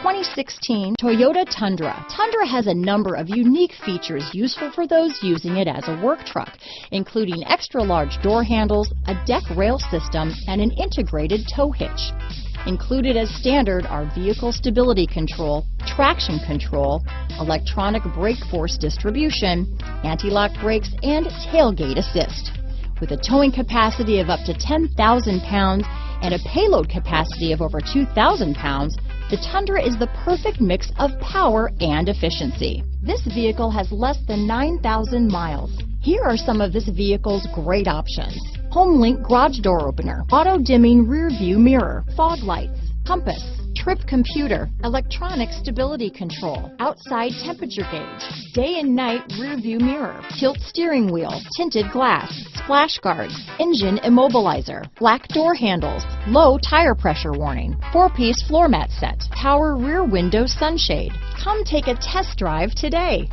2016 Toyota Tundra. Tundra has a number of unique features useful for those using it as a work truck, including extra large door handles, a deck rail system, and an integrated tow hitch. Included as standard are vehicle stability control, traction control, electronic brake force distribution, anti-lock brakes, and tailgate assist. With a towing capacity of up to 10,000 pounds and a payload capacity of over 2,000 pounds, the Tundra is the perfect mix of power and efficiency. This vehicle has less than 9,000 miles. Here are some of this vehicle's great options: HomeLink garage door opener, auto-dimming rear view mirror, fog lights, compass, trip computer, electronic stability control, outside temperature gauge, day and night rear view mirror, tilt steering wheel, tinted glass, splash guards, engine immobilizer, black door handles, low tire pressure warning, 4-piece floor mat set, power rear window sunshade. Come take a test drive today.